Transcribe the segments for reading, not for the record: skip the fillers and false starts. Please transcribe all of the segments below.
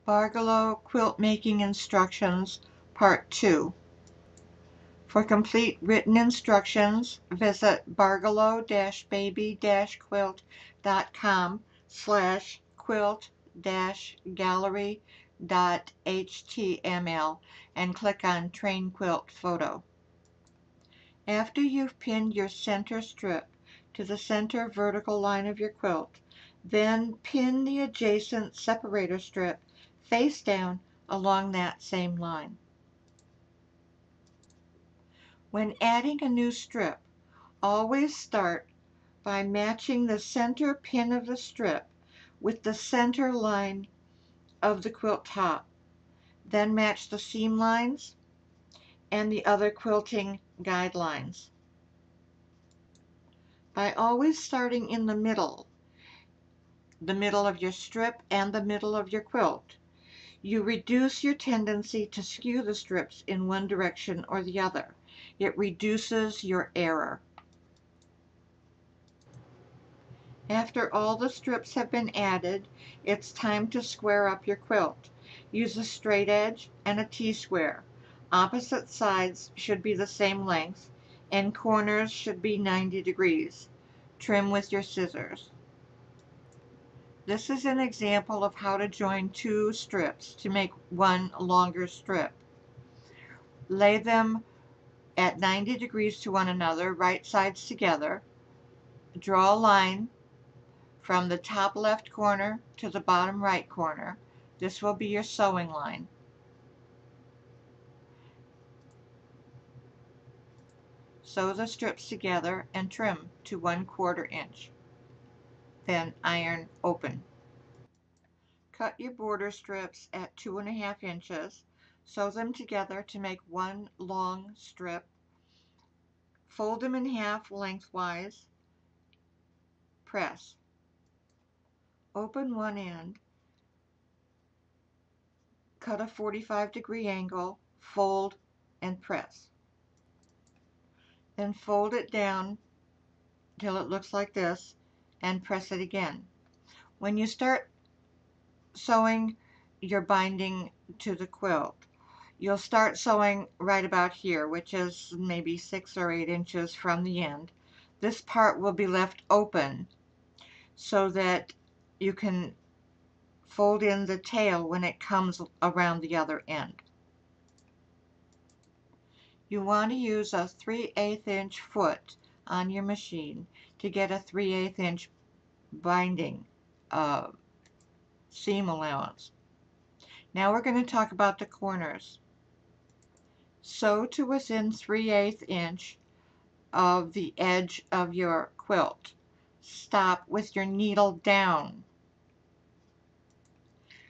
BARGELLO Quilt-Making Instructions, Part 2. For complete written instructions, visit bargello-baby-quilt.com/quilt-gallery.html and click on Train Quilt Photo. After you've pinned your center strip to the center vertical line of your quilt, then pin the adjacent separator strip face down along that same line. When adding a new strip, always start by matching the center pin of the strip with the center line of the quilt top. Then match the seam lines and the other quilting guidelines. By always starting in the middle of your strip and the middle of your quilt, you reduce your tendency to skew the strips in one direction or the other. It reduces your error. After all the strips have been added, it's time to square up your quilt. Use a straight edge and a T-square. Opposite sides should be the same length, and corners should be 90 degrees. Trim with your scissors. This is an example of how to join two strips to make one longer strip. Lay them at 90 degrees to one another, right sides together. Draw a line from the top left corner to the bottom right corner. This will be your sewing line. Sew the strips together and trim to 1/4 inch. Then iron open. Cut your border strips at 2½ inches. Sew them together to make one long strip. Fold them in half lengthwise. Press. Open one end. Cut a 45-degree angle. Fold and press. Then fold it down till it looks like this and press it again. When you start sewing your binding to the quilt, you'll start sewing right about here, which is maybe 6 or 8 inches from the end. This part will be left open so that you can fold in the tail when it comes around the other end. You want to use a 3/8 inch foot on your machine to get a 3/8 inch binding seam allowance. Now we're going to talk about the corners. Sew to within 3/8 inch of the edge of your quilt. Stop with your needle down.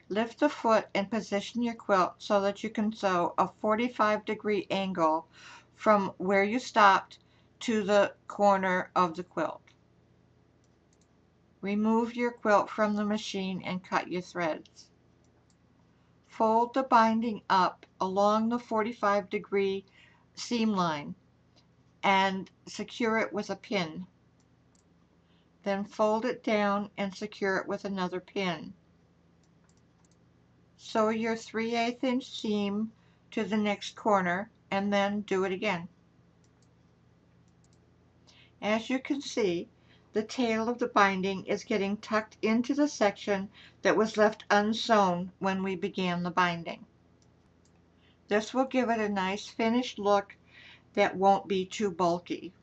Lift the foot and position your quilt so that you can sew a 45-degree angle from where you stopped to the corner of the quilt. Remove your quilt from the machine and cut your threads. Fold the binding up along the 45-degree seam line and secure it with a pin. Then fold it down and secure it with another pin. Sew your 3/8 inch seam to the next corner and then do it again. As you can see, the tail of the binding is getting tucked into the section that was left unsewn when we began the binding. This will give it a nice finished look that won't be too bulky.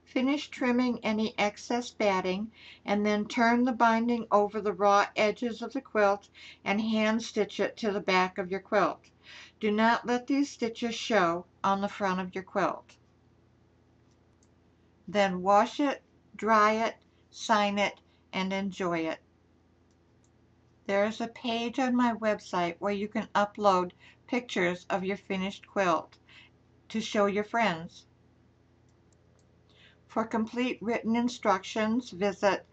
Finish trimming any excess batting and then turn the binding over the raw edges of the quilt and hand stitch it to the back of your quilt. Do not let these stitches show on the front of your quilt. Then wash it, dry it, sign it, and enjoy it. There is a page on my website where you can upload pictures of your finished quilt to show your friends. For complete written instructions, visit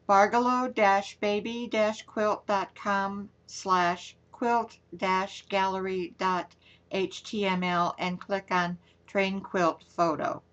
bargello-baby-quilt.com/quilt-gallery.html and click on Train Quilt Photo.